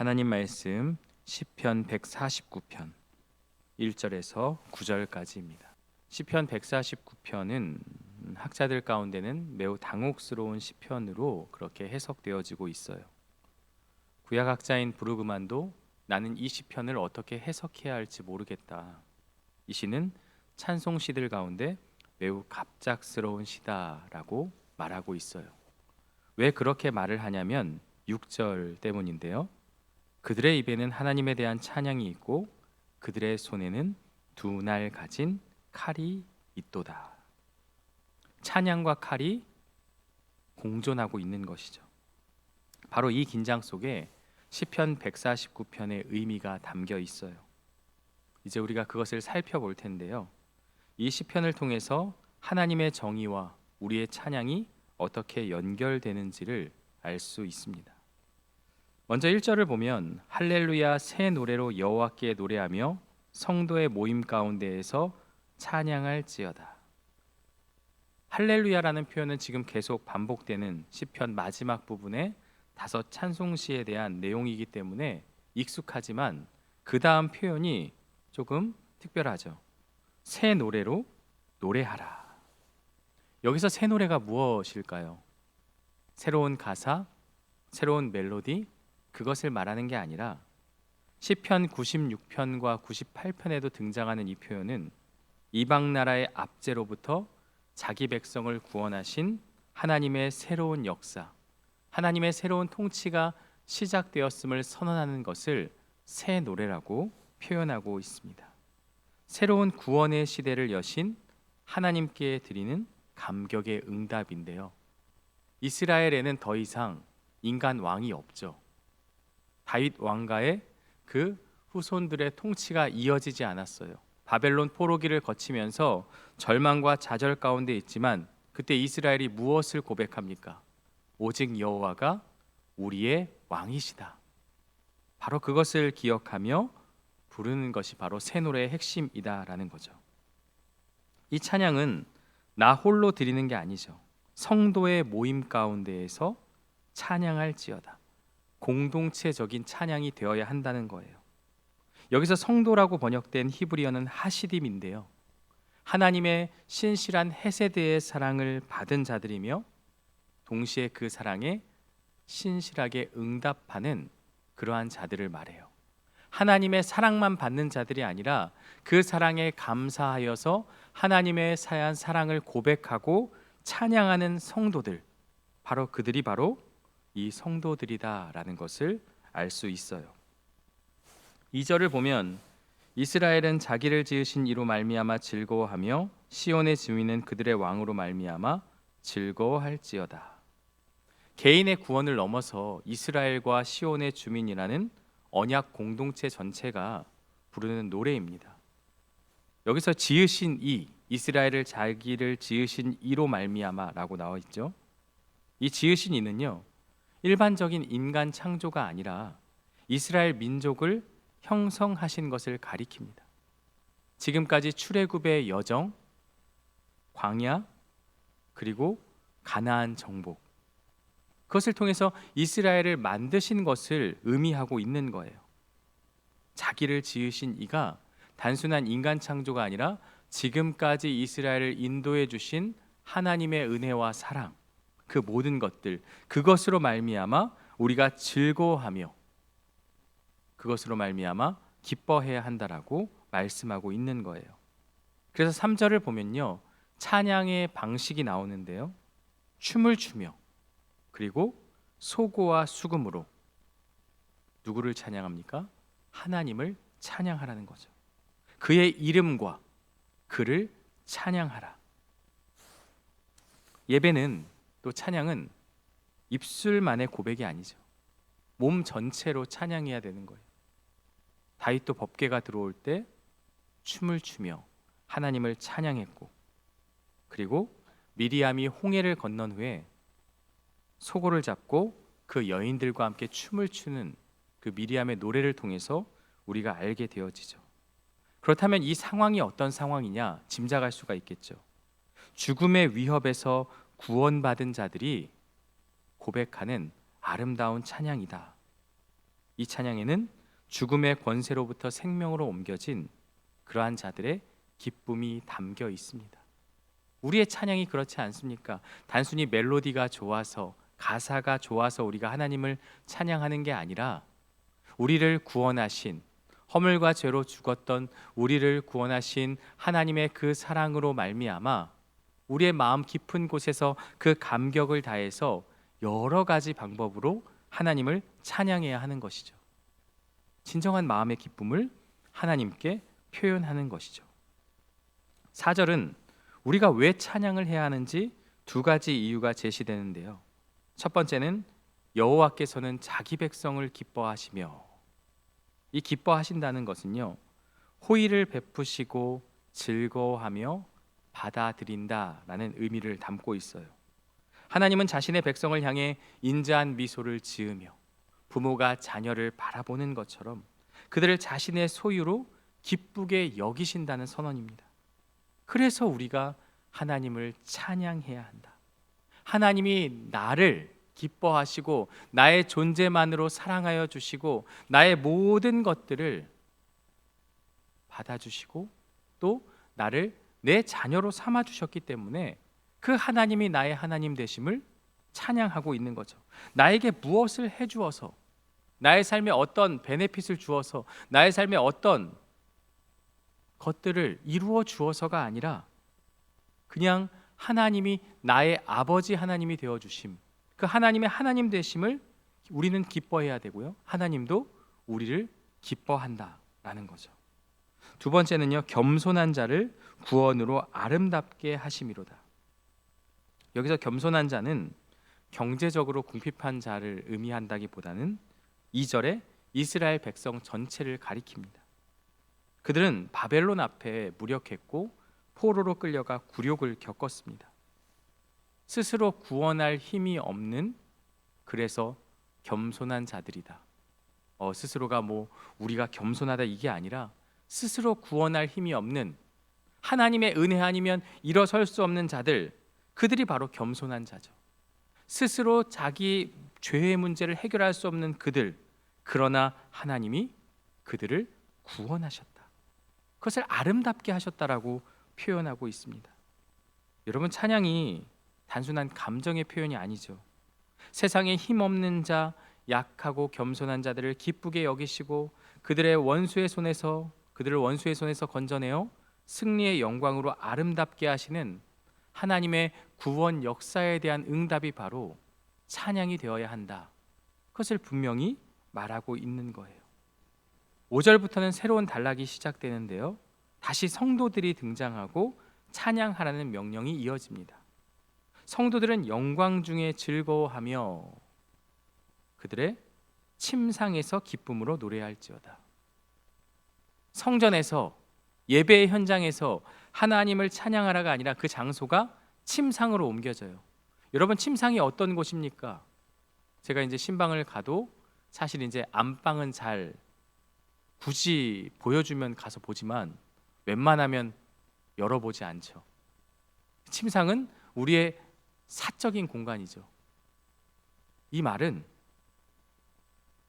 하나님 말씀 시편 149편 1절에서 9절까지입니다. 시편 149편은 학자들 가운데는 매우 당혹스러운 시편으로 그렇게 해석되어지고 있어요. 구약학자인 브루그만도 나는 이 시편을 어떻게 해석해야 할지 모르겠다. 이 시는 찬송시들 가운데 매우 갑작스러운 시다라고 말하고 있어요. 왜 그렇게 말을 하냐면 6절 때문인데요. 그들의 입에는 하나님에 대한 찬양이 있고 그들의 손에는 두 날 가진 칼이 있도다. 찬양과 칼이 공존하고 있는 것이죠. 바로 이 긴장 속에 시편 149편의 의미가 담겨 있어요. 이제 우리가 그것을 살펴볼 텐데요. 이 시편을 통해서 하나님의 정의와 우리의 찬양이 어떻게 연결되는지를 알 수 있습니다. 먼저 1절을 보면 할렐루야 새 노래로 여호와께 노래하며 성도의 모임 가운데에서 찬양할지어다. 할렐루야라는 표현은 지금 계속 반복되는 시편 마지막 부분의 5 찬송시에 대한 내용이기 때문에 익숙하지만 그 다음 표현이 조금 특별하죠. 새 노래로 노래하라. 여기서 새 노래가 무엇일까요? 새로운 가사, 새로운 멜로디, 그것을 말하는 게 아니라 시편 96편과 98편에도 등장하는 이 표현은 이방 나라의 압제로부터 자기 백성을 구원하신 하나님의 새로운 역사, 하나님의 새로운 통치가 시작되었음을 선언하는 것을 새 노래라고 표현하고 있습니다. 새로운 구원의 시대를 여신 하나님께 드리는 감격의 응답인데요. 이스라엘에는 더 이상 인간 왕이 없죠. 다윗 왕가의 그 후손들의 통치가 이어지지 않았어요. 바벨론 포로기를 거치면서 절망과 좌절 가운데 있지만 그때 이스라엘이 무엇을 고백합니까? 오직 여호와가 우리의 왕이시다. 바로 그것을 기억하며 부르는 것이 바로 새 노래의 핵심이다라는 거죠. 이 찬양은 나 홀로 드리는 게 아니죠. 성도의 모임 가운데에서 찬양할지어다. 공동체적인 찬양이 되어야 한다는 거예요. 여기서 성도라고 번역된 히브리어는 하시딤인데요. 하나님의 신실한 헤세드의 사랑을 받은 자들이며 동시에 그 사랑에 신실하게 응답하는 그러한 자들을 말해요. 하나님의 사랑만 받는 자들이 아니라 그 사랑에 감사하여서 하나님의 사한 사랑을 고백하고 찬양하는 성도들, 바로 그들이 바로 이 성도들이다라는 것을 알 수 있어요. 2절을 보면 이스라엘은 자기를 지으신 이로 말미암아 즐거워하며 시온의 주민은 그들의 왕으로 말미암아 즐거워할지어다. 개인의 구원을 넘어서 이스라엘과 시온의 주민이라는 언약 공동체 전체가 부르는 노래입니다. 여기서 지으신 이, 이스라엘을 자기를 지으신 이로 말미암아라고 나와 있죠. 이 지으신 이는요, 일반적인 인간 창조가 아니라 이스라엘 민족을 형성하신 것을 가리킵니다. 지금까지 출애굽의 여정, 광야, 그리고 가나안 정복, 그것을 통해서 이스라엘을 만드신 것을 의미하고 있는 거예요. 자기를 지으신 이가 단순한 인간 창조가 아니라 지금까지 이스라엘을 인도해 주신 하나님의 은혜와 사랑, 그 모든 것들, 그것으로 말미암아 우리가 즐거워하며 그것으로 말미암아 기뻐해야 한다라고 말씀하고 있는 거예요. 그래서 3절을 보면요, 찬양의 방식이 나오는데요, 춤을 추며 그리고 소고와 수금으로 누구를 찬양합니까? 하나님을 찬양하라는 거죠. 그의 이름과 그를 찬양하라. 예배는 또 찬양은 입술만의 고백이 아니죠. 몸 전체로 찬양해야 되는 거예요. 다윗도 법궤가 들어올 때 춤을 추며 하나님을 찬양했고, 그리고 미리암이 홍해를 건넌 후에 소고를 잡고 그 여인들과 함께 춤을 추는 그 미리암의 노래를 통해서 우리가 알게 되어지죠. 그렇다면 이 상황이 어떤 상황이냐 짐작할 수가 있겠죠. 죽음의 위협에서 구원받은 자들이 고백하는 아름다운 찬양이다. 이 찬양에는 죽음의 권세로부터 생명으로 옮겨진 그러한 자들의 기쁨이 담겨 있습니다. 우리의 찬양이 그렇지 않습니까? 단순히 멜로디가 좋아서, 가사가 좋아서 우리가 하나님을 찬양하는 게 아니라 우리를 구원하신, 허물과 죄로 죽었던 우리를 구원하신 하나님의 그 사랑으로 말미암아 우리의 마음 깊은 곳에서 그 감격을 다해서 여러 가지 방법으로 하나님을 찬양해야 하는 것이죠. 진정한 마음의 기쁨을 하나님께 표현하는 것이죠. 4절은 우리가 왜 찬양을 해야 하는지 두 가지 이유가 제시되는데요. 첫 번째는 여호와께서는 자기 백성을 기뻐하시며, 이 기뻐하신다는 것은요, 호의를 베푸시고 즐거워하며 받아들인다라는 의미를 담고 있어요. 하나님은 자신의 백성을 향해 인자한 미소를 지으며 부모가 자녀를 바라보는 것처럼 그들을 자신의 소유로 기쁘게 여기신다는 선언입니다. 그래서 우리가 하나님을 찬양해야 한다. 하나님이 나를 기뻐하시고 나의 존재만으로 사랑하여 주시고 나의 모든 것들을 받아주시고 또 나를 내 자녀로 삼아 주셨기 때문에 그 하나님이 나의 하나님 되심을 찬양하고 있는 거죠. 나에게 무엇을 해주어서, 나의 삶에 어떤 베네핏을 주어서, 나의 삶에 어떤 것들을 이루어 주어서가 아니라 그냥 하나님이 나의 아버지 하나님이 되어 주심, 그 하나님의 하나님 되심을 우리는 기뻐해야 되고요, 하나님도 우리를 기뻐한다라는 거죠. 두 번째는요, 겸손한 자를 구원으로 아름답게 하심이로다. 여기서 겸손한 자는 경제적으로 궁핍한 자를 의미한다기보다는 2절에 이스라엘 백성 전체를 가리킵니다. 그들은 바벨론 앞에 무력했고 포로로 끌려가 굴욕을 겪었습니다. 스스로 구원할 힘이 없는, 그래서 겸손한 자들이다. 스스로가 우리가 겸손하다 이게 아니라 스스로 구원할 힘이 없는, 하나님의 은혜 아니면 일어설 수 없는 자들, 그들이 바로 겸손한 자죠. 스스로 자기 죄의 문제를 해결할 수 없는 그들, 그러나 하나님이 그들을 구원하셨다. 그것을 아름답게 하셨다라고 표현하고 있습니다. 여러분, 찬양이 단순한 감정의 표현이 아니죠. 세상에 힘없는 자, 약하고 겸손한 자들을 기쁘게 여기시고 그들을 원수의 손에서 건져내어 승리의 영광으로 아름답게 하시는 하나님의 구원 역사에 대한 응답이 바로 찬양이 되어야 한다. 그것을 분명히 말하고 있는 거예요. 5절부터는 새로운 단락이 시작되는데요, 다시 성도들이 등장하고 찬양하라는 명령이 이어집니다. 성도들은 영광 중에 즐거워하며 그들의 침상에서 기쁨으로 노래할지어다. 성전에서, 예배의 현장에서 하나님을 찬양하라가 아니라 그 장소가 침상으로 옮겨져요. 여러분, 침상이 어떤 곳입니까? 제가 이제 신방을 가도 사실 이제 안방은 잘 굳이 보여주면 가서 보지만 웬만하면 열어보지 않죠. 침상은 우리의 사적인 공간이죠. 이 말은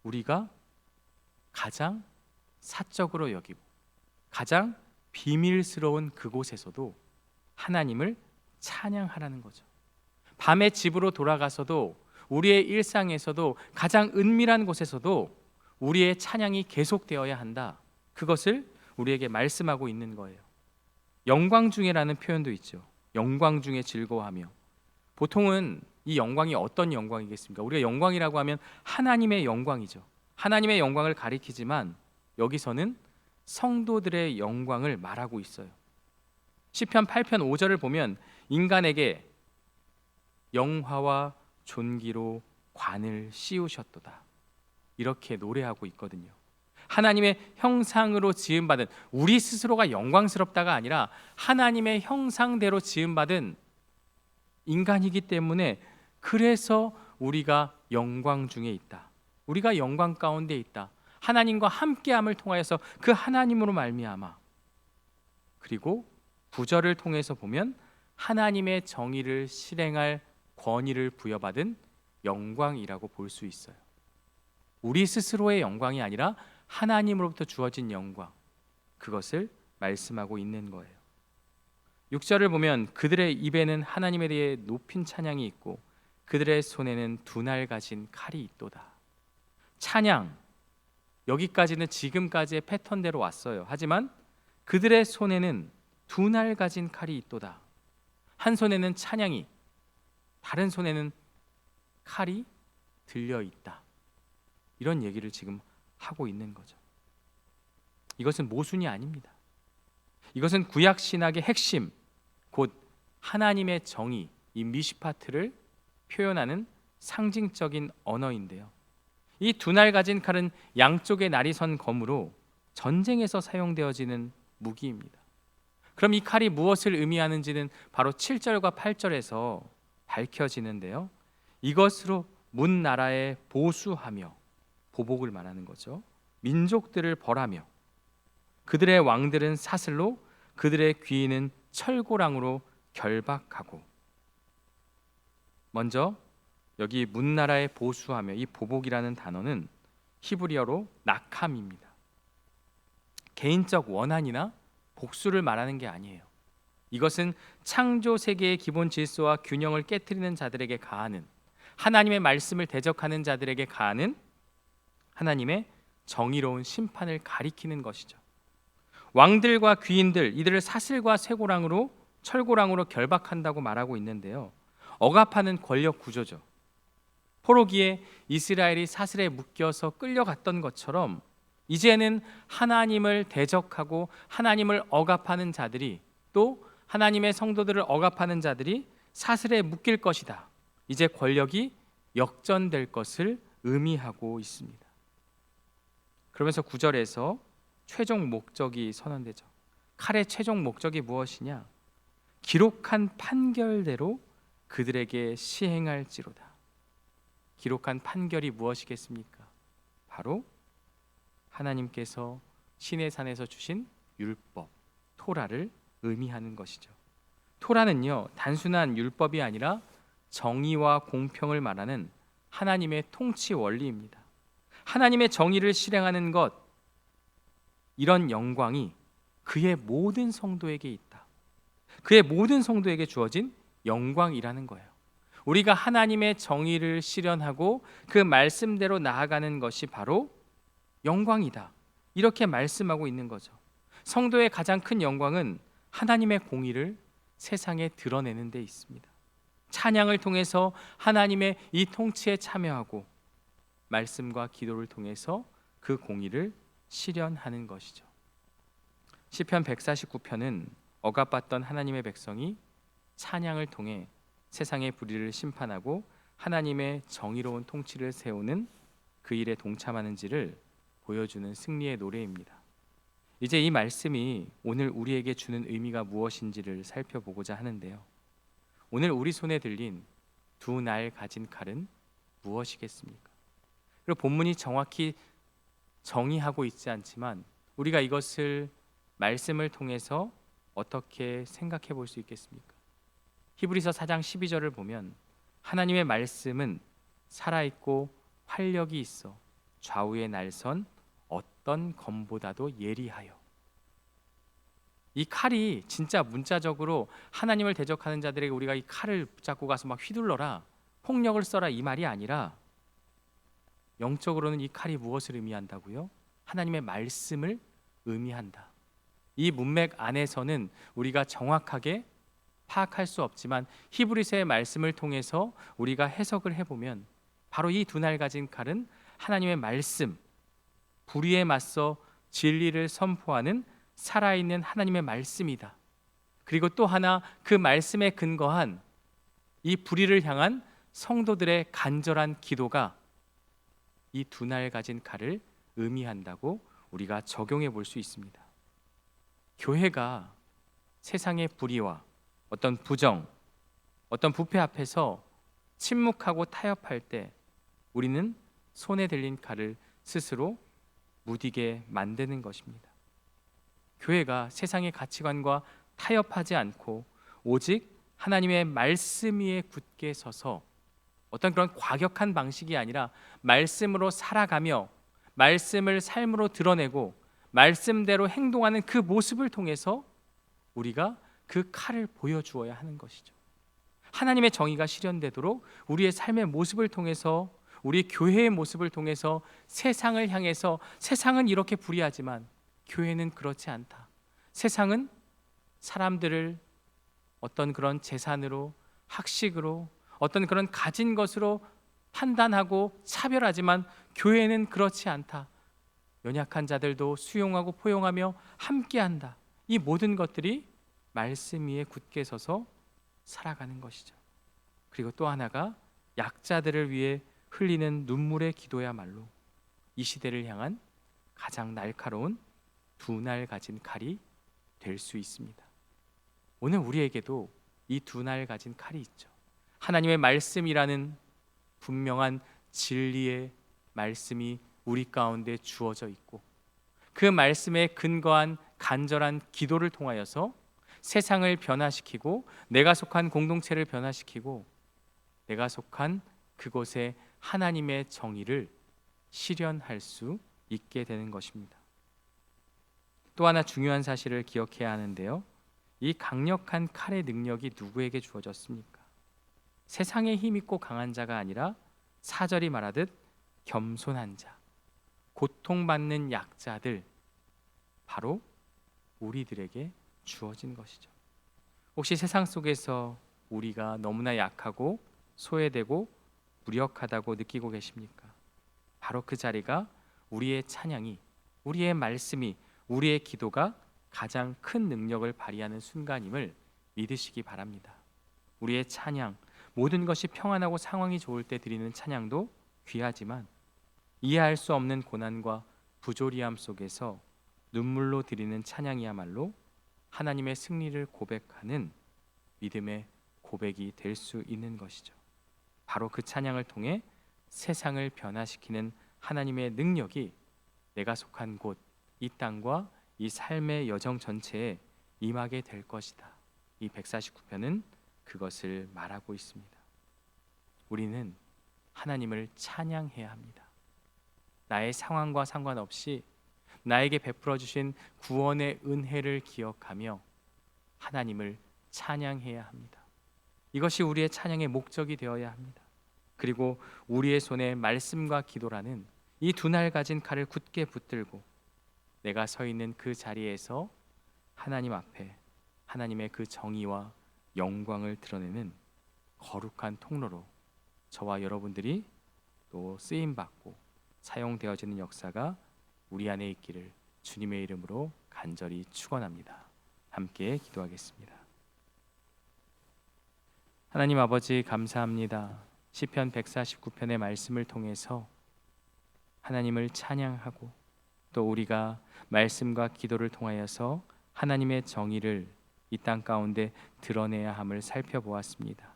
우리가 가장 사적으로 여기고 가장 비밀스러운 그곳에서도 하나님을 찬양하라는 거죠. 밤에 집으로 돌아가서도, 우리의 일상에서도, 가장 은밀한 곳에서도 우리의 찬양이 계속되어야 한다. 그것을 우리에게 말씀하고 있는 거예요. 영광 중에라는 표현도 있죠. 영광 중에 즐거워하며. 보통은 이 영광이 어떤 영광이겠습니까? 우리가 영광이라고 하면 하나님의 영광이죠. 하나님의 영광을 가리키지만 여기서는 성도들의 영광을 말하고 있어요. 시편 8편 5절을 보면 인간에게 영화와 존귀로 관을 씌우셨도다, 이렇게 노래하고 있거든요. 하나님의 형상으로 지음받은, 우리 스스로가 영광스럽다가 아니라 하나님의 형상대로 지음받은 인간이기 때문에, 그래서 우리가 영광 중에 있다, 우리가 영광 가운데 있다, 하나님과 함께함을 통하여서 그 하나님으로 말미암아. 그리고 9절을 통해서 보면 하나님의 정의를 실행할 권위를 부여받은 영광이라고 볼 수 있어요. 우리 스스로의 영광이 아니라 하나님으로부터 주어진 영광, 그것을 말씀하고 있는 거예요. 6절을 보면 그들의 입에는 하나님에 대해 높인 찬양이 있고 그들의 손에는 두 날 가진 칼이 있도다. 찬양, 여기까지는 지금까지의 패턴대로 왔어요. 하지만 그들의 손에는 두 날 가진 칼이 있도다. 한 손에는 찬양이, 다른 손에는 칼이 들려 있다. 이런 얘기를 지금 하고 있는 거죠. 이것은 모순이 아닙니다. 이것은 구약 신학의 핵심, 곧 하나님의 정의, 이 미시파트를 표현하는 상징적인 언어인데요. 이 두 날 가진 칼은 양쪽에 날이 선 검으로 전쟁에서 사용되어지는 무기입니다. 그럼 이 칼이 무엇을 의미하는지는 바로 7절과 8절에서 밝혀지는데요. 이것으로 문 나라에 보수하며, 보복을 말하는 거죠. 민족들을 벌하며 그들의 왕들은 사슬로, 그들의 귀인은 철고랑으로 결박하고. 먼저 여기 문 나라에 보수하며, 이 보복이라는 단어는 히브리어로 낙함입니다. 개인적 원한이나 복수를 말하는 게 아니에요. 이것은 창조 세계의 기본 질서와 균형을 깨트리는 자들에게 가하는, 하나님의 말씀을 대적하는 자들에게 가하는 하나님의 정의로운 심판을 가리키는 것이죠. 왕들과 귀인들, 이들을 사슬과 쇠고랑으로, 철고랑으로 결박한다고 말하고 있는데요. 억압하는 권력 구조죠. 포로기에 이스라엘이 사슬에 묶여서 끌려갔던 것처럼 이제는 하나님을 대적하고 하나님을 억압하는 자들이, 또 하나님의 성도들을 억압하는 자들이 사슬에 묶일 것이다. 이제 권력이 역전될 것을 의미하고 있습니다. 그러면서 9절에서 최종 목적이 선언되죠. 칼의 최종 목적이 무엇이냐? 기록한 판결대로 그들에게 시행할지로다. 기록한 판결이 무엇이겠습니까? 바로 하나님께서 시내산에서 주신 율법, 토라를 의미하는 것이죠. 토라는요, 단순한 율법이 아니라 정의와 공평을 말하는 하나님의 통치 원리입니다. 하나님의 정의를 실행하는 것, 이런 영광이 그의 모든 성도에게 있다. 그의 모든 성도에게 주어진 영광이라는 거예요. 우리가 하나님의 정의를 실현하고 그 말씀대로 나아가는 것이 바로 영광이다. 이렇게 말씀하고 있는 거죠. 성도의 가장 큰 영광은 하나님의 공의를 세상에 드러내는 데 있습니다. 찬양을 통해서 하나님의 이 통치에 참여하고 말씀과 기도를 통해서 그 공의를 실현하는 것이죠. 시편 149편은 억압받던 하나님의 백성이 찬양을 통해 세상의 불의를 심판하고 하나님의 정의로운 통치를 세우는 그 일에 동참하는지를 보여주는 승리의 노래입니다. 이제 이 말씀이 오늘 우리에게 주는 의미가 무엇인지를 살펴보고자 하는데요. 오늘 우리 손에 들린 두 날 가진 칼은 무엇이겠습니까? 그리고 본문이 정확히 정의하고 있지 않지만 우리가 이것을 말씀을 통해서 어떻게 생각해 볼 수 있겠습니까? 히브리서 4장 12절을 보면 하나님의 말씀은 살아있고 활력이 있어 좌우에 날선 어떤 검보다도 예리하여. 이 칼이 진짜 문자적으로 하나님을 대적하는 자들에게 우리가 이 칼을 붙잡고 가서 막 휘둘러라, 폭력을 써라, 이 말이 아니라 영적으로는 이 칼이 무엇을 의미한다고요? 하나님의 말씀을 의미한다. 이 문맥 안에서는 우리가 정확하게 파악할 수 없지만 히브리서의 말씀을 통해서 우리가 해석을 해보면 바로 이 두 날 가진 칼은 하나님의 말씀, 불의에 맞서 진리를 선포하는 살아있는 하나님의 말씀이다. 그리고 또 하나, 그 말씀에 근거한 이 불의를 향한 성도들의 간절한 기도가 이 두 날 가진 칼을 의미한다고 우리가 적용해 볼 수 있습니다. 교회가 세상의 불의와 어떤 부정, 어떤 부패 앞에서 침묵하고 타협할 때 우리는 손에 들린 칼을 스스로 무디게 만드는 것입니다. 교회가 세상의 가치관과 타협하지 않고 오직 하나님의 말씀 위에 굳게 서서 어떤 그런 과격한 방식이 아니라 말씀으로 살아가며 말씀을 삶으로 드러내고 말씀대로 행동하는 그 모습을 통해서 우리가 그 칼을 보여주어야 하는 것이죠. 하나님의 정의가 실현되도록 우리의 삶의 모습을 통해서, 우리 교회의 모습을 통해서 세상을 향해서, 세상은 이렇게 불의하지만 교회는 그렇지 않다. 세상은 사람들을 어떤 그런 재산으로, 학식으로, 어떤 그런 가진 것으로 판단하고 차별하지만 교회는 그렇지 않다. 연약한 자들도 수용하고 포용하며 함께한다. 이 모든 것들이 말씀 위에 굳게 서서 살아가는 것이죠. 그리고 또 하나가 약자들을 위해 흘리는 눈물의 기도야말로 이 시대를 향한 가장 날카로운 두 날 가진 칼이 될 수 있습니다. 오늘 우리에게도 이 두 날 가진 칼이 있죠. 하나님의 말씀이라는 분명한 진리의 말씀이 우리 가운데 주어져 있고, 그 말씀에 근거한 간절한 기도를 통하여서 세상을 변화시키고 내가 속한 공동체를 변화시키고 내가 속한 그곳에 하나님의 정의를 실현할 수 있게 되는 것입니다. 또 하나 중요한 사실을 기억해야 하는데요, 이 강력한 칼의 능력이 누구에게 주어졌습니까? 세상에 힘있고 강한 자가 아니라 사절이 말하듯 겸손한 자, 고통받는 약자들, 바로 우리들에게 주어진 것이죠. 혹시 세상 속에서 우리가 너무나 약하고 소외되고 무력하다고 느끼고 계십니까? 바로 그 자리가 우리의 찬양이, 우리의 말씀이, 우리의 기도가 가장 큰 능력을 발휘하는 순간임을 믿으시기 바랍니다. 우리의 찬양, 모든 것이 평안하고 상황이 좋을 때 드리는 찬양도 귀하지만 이해할 수 없는 고난과 부조리함 속에서 눈물로 드리는 찬양이야말로 하나님의 승리를 고백하는 믿음의 고백이 될 수 있는 것이죠. 바로 그 찬양을 통해 세상을 변화시키는 하나님의 능력이 내가 속한 곳, 이 땅과 이 삶의 여정 전체에 임하게 될 것이다. 이 149편은 그것을 말하고 있습니다. 우리는 하나님을 찬양해야 합니다. 나의 상황과 상관없이 나에게 베풀어 주신 구원의 은혜를 기억하며 하나님을 찬양해야 합니다. 이것이 우리의 찬양의 목적이 되어야 합니다. 그리고 우리의 손에 말씀과 기도라는 이 두 날 가진 칼을 굳게 붙들고 내가 서 있는 그 자리에서 하나님 앞에 하나님의 그 정의와 영광을 드러내는 거룩한 통로로 저와 여러분들이 또 쓰임받고 사용되어지는 역사가 우리 안에 있기를 주님의 이름으로 간절히 축원합니다. 함께 기도하겠습니다. 하나님 아버지, 감사합니다. 시편 149편의 말씀을 통해서 하나님을 찬양하고 또 우리가 말씀과 기도를 통하여서 하나님의 정의를 이 땅 가운데 드러내야 함을 살펴보았습니다.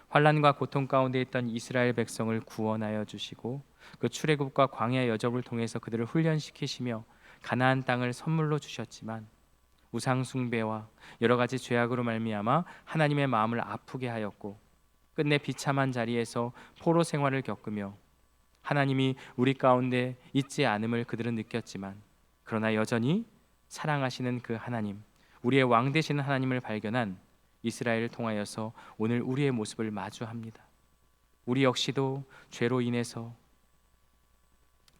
환난과 고통 가운데 있던 이스라엘 백성을 구원하여 주시고 그 출애굽과 광야 여정을 통해서 그들을 훈련시키시며 가나안 땅을 선물로 주셨지만 우상 숭배와 여러 가지 죄악으로 말미암아 하나님의 마음을 아프게 하였고 끝내 비참한 자리에서 포로 생활을 겪으며 하나님이 우리 가운데 있지 않음을 그들은 느꼈지만 그러나 여전히 사랑하시는 그 하나님, 우리의 왕 되시는 하나님을 발견한 이스라엘을 통하여서 오늘 우리의 모습을 마주합니다. 우리 역시도 죄로 인해서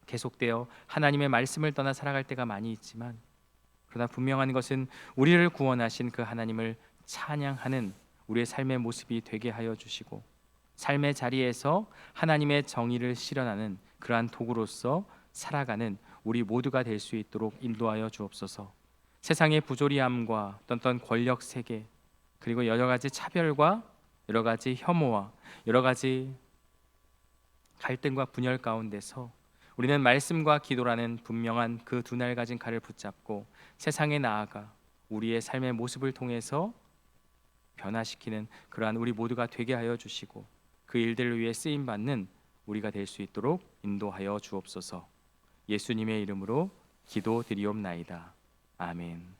계속되어 하나님의 말씀을 떠나 살아갈 때가 많이 있지만 그러나 분명한 것은 우리를 구원하신 그 하나님을 찬양하는 우리의 삶의 모습이 되게 하여 주시고 삶의 자리에서 하나님의 정의를 실현하는 그러한 도구로서 살아가는 우리 모두가 될 수 있도록 인도하여 주옵소서. 세상의 부조리함과 어떤 권력 세계 그리고 여러 가지 차별과 여러 가지 혐오와 여러 가지 갈등과 분열 가운데서 우리는 말씀과 기도라는 분명한 그 두 날 가진 칼을 붙잡고 세상에 나아가 우리의 삶의 모습을 통해서 변화시키는 그러한 우리 모두가 되게 하여 주시고 그 일들을 위해 쓰임 받는 우리가 될 수 있도록 인도하여 주옵소서. 예수님의 이름으로 기도드리옵나이다. 아멘.